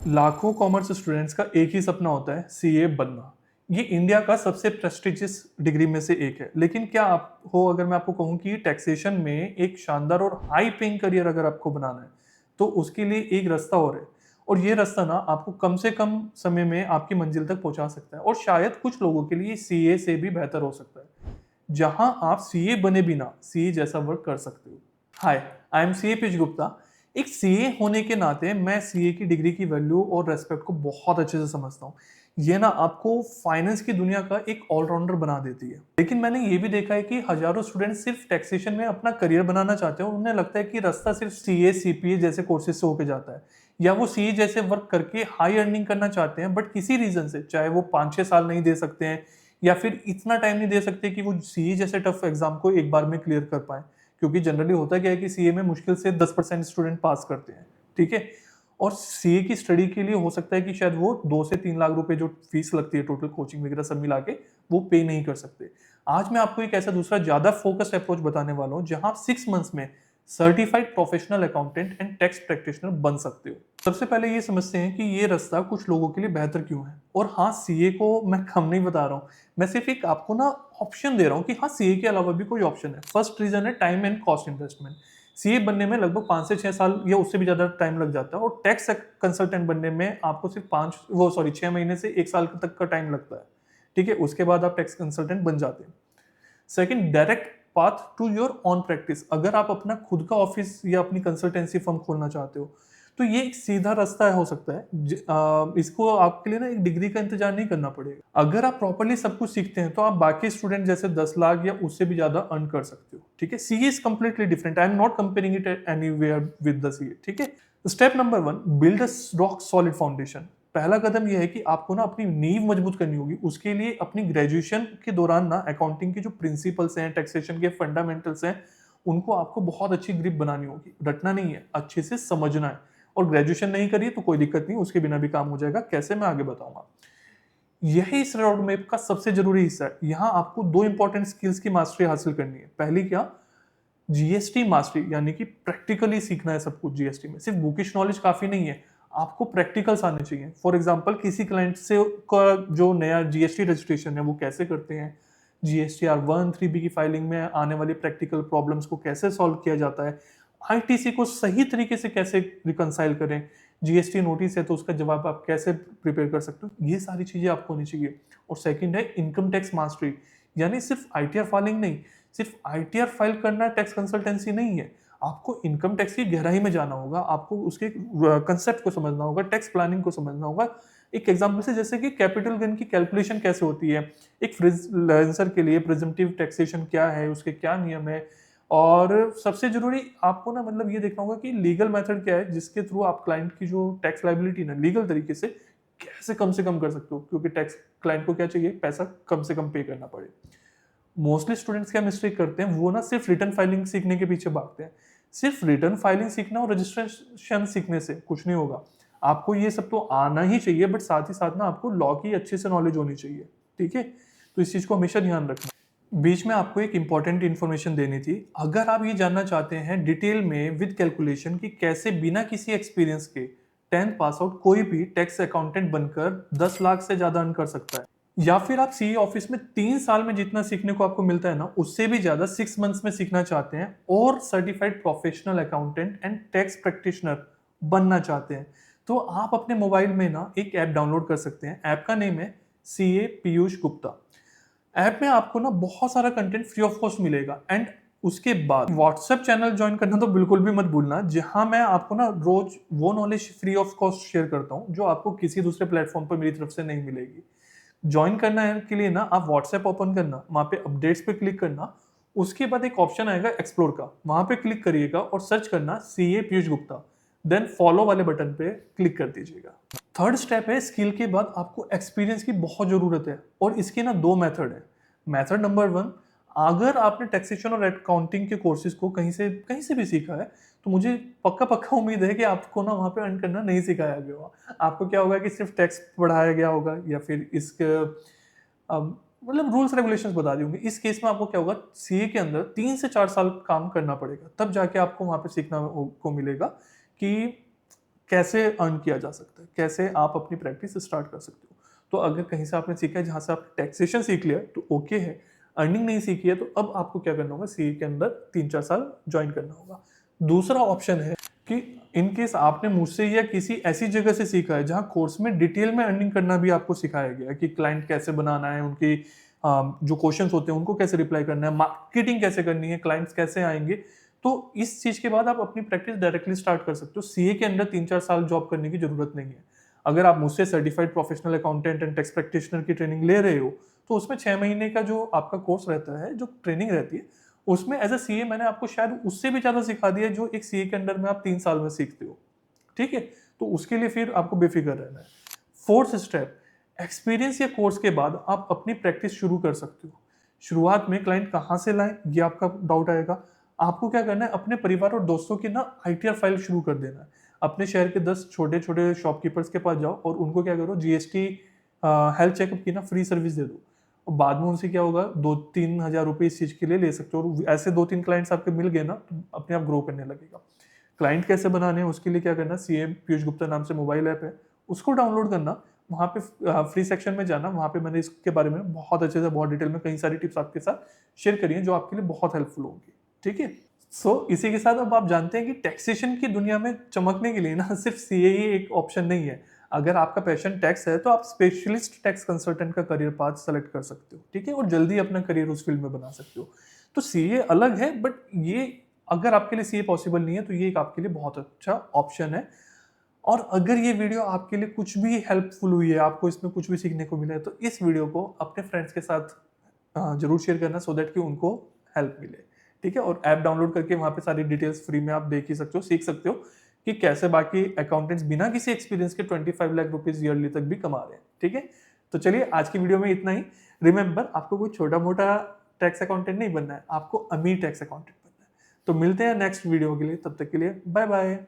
लाखों commerce students का एक ही सपना होता है सीए बनना। ये इंडिया का सबसे प्रेस्टिजियस डिग्री में से एक है। लेकिन क्या आप हो अगर मैं आपको कहूँ कि टैक्सेशन में एक शानदार और हाई पेइंग करियर अगर आपको बनाना है तो उसके लिए एक रास्ता और है। और ये रास्ता ना आपको कम से कम समय में आपकी मंजिल तक पहुंचा सकता है और शायद कुछ लोगों के लिए सीए से भी बेहतर हो सकता है, जहां आप सीए बने बिना सीए जैसा वर्क कर सकते हो। हाय, आई एम सीए पिच गुप्ता। एक सीए होने के नाते मैं सीए की डिग्री की वैल्यू और रेस्पेक्ट को बहुत अच्छे से समझता हूँ। ये ना आपको फाइनेंस की दुनिया का एक ऑलराउंडर बना देती है। लेकिन मैंने ये भी देखा है कि हजारों स्टूडेंट सिर्फ टैक्सेशन में अपना करियर बनाना चाहते हैं और उन्हें लगता है कि रास्ता सिर्फ सीए सीपीए जैसे कोर्सेज से होके जाता है, या वो सीए जैसे वर्क करके हाई अर्निंग करना चाहते हैं, बट किसी रीजन से चाहे वो 5-6 साल नहीं दे सकते हैं या फिर इतना टाइम नहीं दे सकते कि वो सीए जैसे टफ एग्जाम को एक बार में क्लियर कर पाए। क्योंकि जनरली होता क्या है कि सीए में मुश्किल से 10% स्टूडेंट पास करते हैं, ठीक है। और सीए की स्टडी के लिए हो सकता है कि शायद वो 2 से 3 लाख रुपए जो फीस लगती है टोटल कोचिंग वगैरह सब मिला के, वो पे नहीं कर सकते। आज मैं आपको एक ऐसा दूसरा ज्यादा फोकस्ड अप्रोच बताने वाला हूँ जहां आप 6 मंथ्स में certified professional accountant and tax practitioner बन सकते हो। सबसे पहले ये समझते हैं कि ये रास्ता कुछ लोगों के लिए बेहतर क्यों है। और हाँ, सीए को मैं कम नहीं बता रहा हूँ, मैं सिर्फ एक आपको ना ऑप्शन दे रहा हूँ कि हाँ, सीए के अलावा भी कोई ऑप्शन है। फर्स्ट रीजन है time and cost investment. CA बनने में लगभग 5 से 6 साल या उससे भी ज्यादा टाइम लग जाता है और टैक्स कंसल्टेंट बनने में आपको सिर्फ 6 महीने से 1 साल तक का टाइम लगता है, ठीक है। उसके बाद आप टैक्स कंसल्टेंट बन जाते हैं। Second, direct path to your own practice. अगर आप अपना खुद का ऑफिस या अपनी कंसल्टेंसी फर्म खोलना चाहते हो तो ये एक सीधा रास्ता हो सकता है। इसको आपके लिए ना एक डिग्री का इंतजार नहीं करना पड़ेगा। अगर आप प्रॉपरली सब कुछ सीखते हैं तो आप बाकी स्टूडेंट जैसे 10 लाख या उससे भी ज्यादा अर्न कर सकते हो, ठीक है। CA is completely different, I am not comparing it anywhere with the CA, ठीक है। Step number 1, build a rock solid foundation. पहला कदम यह है कि आपको ना अपनी नींव मजबूत करनी होगी। उसके लिए अपनी ग्रेजुएशन के दौरान ना अकाउंटिंग के जो प्रिंसिपल्स हैं, टैक्सेशन के फंडामेंटल्स हैं, उनको आपको बहुत अच्छी ग्रिप बनानी होगी। रटना नहीं है, अच्छे से समझना है। और ग्रेजुएशन नहीं करी तो कोई दिक्कत नहीं, उसके बिना भी काम हो जाएगा। कैसे, मैं आगे बताऊंगा। यही इस रोड मैप का सबसे जरूरी हिस्सा है। यहाँ आपको 2 इंपॉर्टेंट स्किल्स की मास्टरी हासिल करनी है। पहली क्या, जीएसटी मास्टरी, यानी कि प्रैक्टिकली सीखना है सब कुछ। जीएसटी में सिर्फ बुकिश नॉलेज काफी नहीं है, आपको प्रैक्टिकल्स आने चाहिए। फॉर एग्जांपल, किसी क्लाइंट से का जो नया जीएसटी रजिस्ट्रेशन है वो कैसे करते हैं, जीएसटीआर 1 3B की फाइलिंग में आने वाली प्रैक्टिकल प्रॉब्लम्स को कैसे सॉल्व किया जाता है, आईटीसी को सही तरीके से कैसे रिकंसाइल करें, जीएसटी नोटिस है तो उसका जवाब आप कैसे प्रिपेयर कर सकते हो, ये सारी चीजें आपको होनी चाहिए। और सेकंड है इनकम टैक्स मास्टरी, यानी सिर्फ आईटीआर फाइलिंग नहीं, सिर्फ आईटीआर फाइल करना टैक्स कंसल्टेंसी नहीं है। आपको इनकम टैक्स की गहराई में जाना होगा, आपको उसके कंसेप्ट को समझना होगा, टैक्स प्लानिंग को समझना होगा। एक एग्जांपल से, जैसे कि कैपिटल गेन की कैलकुलेशन कैसे होती है, एक फ्रीलांसर के लिए प्रेजम्पटिव टैक्सेशन क्या है, उसके क्या नियम है। और सबसे जरूरी आपको ना मतलब ये देखना होगा कि लीगल मेथड क्या है जिसके थ्रू आप क्लाइंट की जो टैक्स लाइबिलिटी ना लीगल तरीके से कम कर सकते हो। क्योंकि टैक्स क्लाइंट को क्या चाहिए, पैसा कम से कम पे करना पड़े। मोस्टली स्टूडेंट्स क्या मिस्टेक करते हैं, वो ना सिर्फ रिटर्न फाइलिंग सीखने के पीछे भागते हैं। सिर्फ रिटर्न फाइलिंग सीखना और रजिस्ट्रेशन सीखने से कुछ नहीं होगा। आपको ये सब तो आना ही चाहिए, बट साथ ही साथ ना आपको लॉ की अच्छे से नॉलेज होनी चाहिए, ठीक है। तो इस चीज को हमेशा ध्यान रखना। बीच में आपको एक इंपॉर्टेंट इन्फॉर्मेशन देनी थी। अगर आप ये जानना चाहते हैं डिटेल में विद कैलकुलेशन कि कैसे बिना किसी एक्सपीरियंस के 10th पास आउट कोई भी टैक्स अकाउंटेंट बनकर 10 लाख से ज्यादा अर्न कर सकता है, या फिर आप सीए ऑफिस में 3 साल में जितना सीखने को आपको मिलता है ना, उससे भी ज्यादा 6 मंथ्स में सीखना चाहते हैं और certified professional accountant and tax practitioner बनना चाहते हैं, तो आप अपने मोबाइल में ना एक ऐप डाउनलोड कर सकते हैं। ऐप का नेम है सीए पीयूष गुप्ता। ऐप में आपको ना बहुत सारा कंटेंट फ्री ऑफ कॉस्ट मिलेगा। एंड उसके बाद व्हाट्सएप चैनल ज्वाइन करना तो बिल्कुल भी मत भूलना, जहां मैं आपको ना रोज वो knowledge free of cost share करता हूं जो आपको किसी दूसरे प्लेटफॉर्म पर मेरी तरफ से नहीं मिलेगी। ज्वाइन करना है के लिए ना आप व्हाट्सएप ओपन करना, वहां पे अपडेट्स पे क्लिक करना। उसके बाद एक ऑप्शन आएगा एक्सप्लोर का, वहां पे क्लिक करिएगा और सर्च करना CA Piyush Gupta. Then follow वाले बटन पे क्लिक कर दीजिएगा। थर्ड स्टेप है, स्किल के बाद आपको एक्सपीरियंस की बहुत जरूरत है और इसके ना 2 मेथड है। मेथड नंबर 1, अगर आपने टैक्सेशन और अकाउंटिंग के कोर्सेज को कहीं से भी सीखा है तो मुझे पक्का पक्का उम्मीद है कि आपको ना वहां पे अर्न करना नहीं सिखाया गया होगा। आपको क्या होगा कि सिर्फ टैक्स पढ़ाया गया होगा या फिर इसके मतलब रूल्स रेगुलेशंस बता दी होंगी। इस केस में आपको क्या होगा, सीए के अंदर 3 से 4 साल काम करना पड़ेगा, तब जाके आपको वहां पे सीखना को मिलेगा कि कैसे अर्न किया जा सकता है, कैसे आप अपनी प्रैक्टिस स्टार्ट कर सकते हो। तो अगर कहीं से आपने सीखा है जहाँ से आपने टैक्सेशन सीख लिया तो ओके है, अर्निंग नहीं सीखी है तो अब आपको क्या करना होगा, सीए के अंदर 3-4 साल ज्वाइन करना होगा। दूसरा ऑप्शन है कि इन केस आपने मुझसे या किसी ऐसी जगह से सीखा है जहाँ कोर्स में डिटेल में अर्निंग करना भी आपको सिखाया गया है कि क्लाइंट कैसे बनाना है, उनकी जो क्वेश्चंस होते हैं उनको कैसे रिप्लाई करना है, मार्केटिंग कैसे करनी है, क्लाइंट्स कैसे आएंगे, तो इस चीज के बाद आप अपनी प्रैक्टिस डायरेक्टली स्टार्ट कर सकते हो। सीए के अंदर 3-4 साल जॉब करने की जरूरत नहीं है। अगर आप मुझसे certified professional accountant and tax practitioner की ट्रेनिंग ले रहे हो तो उसमें 6 महीने का जो आपका कोर्स रहता है, जो ट्रेनिंग रहती है, उसमें एज अ सीए मैंने आपको शायद उससे भी ज्यादा सिखा दिया जो एक सीए के अंदर में आप 3 साल में सीखते हो। ठीक है, तो उसके लिए फिर आपको बेफिक्र रहना है। फोर्थ स्टेप, एक्सपीरियंस या कोर्स के बाद आप अपनी प्रैक्टिस शुरू कर सकते हो। शुरुआत में क्लाइंट कहाँ से लाएं ये आपका डाउट आएगा। आपको क्या करना है, अपने परिवार और दोस्तों की ना आईटीआर फाइल शुरू कर देना है। अपने शहर के 10 छोटे छोटे शॉपकीपर्स के पास जाओ और उनको क्या करो, जीएसटी हेल्थ चेकअप की ना फ्री सर्विस दे दो। और बाद में उनसे क्या होगा, 2-3 हज़ार रुपये इस चीज के लिए ले सकते हो, और ऐसे 2-3 क्लाइंट्स आपके मिल गए ना तो अपने आप ग्रो करने लगेगा। क्लाइंट कैसे बनाने हैं उसके लिए क्या करना, सीए पीयूष गुप्ता नाम से मोबाइल ऐप है, उसको डाउनलोड करना। वहाँ पे फ्री सेक्शन में जाना, वहाँ पे मैंने इसके बारे में बहुत अच्छे से बहुत डिटेल में कई सारी टिप्स आपके साथ शेयर करी हैं जो आपके लिए बहुत हेल्पफुल होंगी। ठीक है, इसी के साथ अब आप जानते हैं कि टैक्सेशन की दुनिया में चमकने के लिए ना सिर्फ सीए ही एक ऑप्शन नहीं है। अगर आपका पैशन टैक्स है तो आप स्पेशलिस्ट टैक्स कंसल्टेंट का करियर पाथ सेलेक्ट कर सकते हो। ठीक है, और जल्दी अपना करियर उस फील्ड में बना सकते हो। तो सीए अलग है, बट ये अगर आपके लिए सीए पॉसिबल नहीं है तो ये एक आपके लिए बहुत अच्छा ऑप्शन है। और अगर ये वीडियो आपके लिए कुछ भी हेल्पफुल हुई है, आपको इसमें कुछ भी सीखने को मिला है, तो इस वीडियो को अपने फ्रेंड्स के साथ जरूर शेयर करना सो दैट कि उनको हेल्प मिले। ठीक है, और ऐप डाउनलोड करके वहाँ पे सारी डिटेल्स फ्री में आप देख ही सकते हो, सीख सकते हो कि कैसे बाकी अकाउंटेंट्स बिना किसी एक्सपीरियंस के 25 लाख रुपीज ईयरली तक भी कमा रहे हैं। ठीक है, तो चलिए आज की वीडियो में इतना ही। रिमेंबर, आपको कोई छोटा मोटा टैक्स अकाउंटेंट नहीं बनना है, आपको अमीर टैक्स अकाउंटेंट बनना है। तो मिलते हैं नेक्स्ट वीडियो के लिए, तब तक के लिए बाय बाय।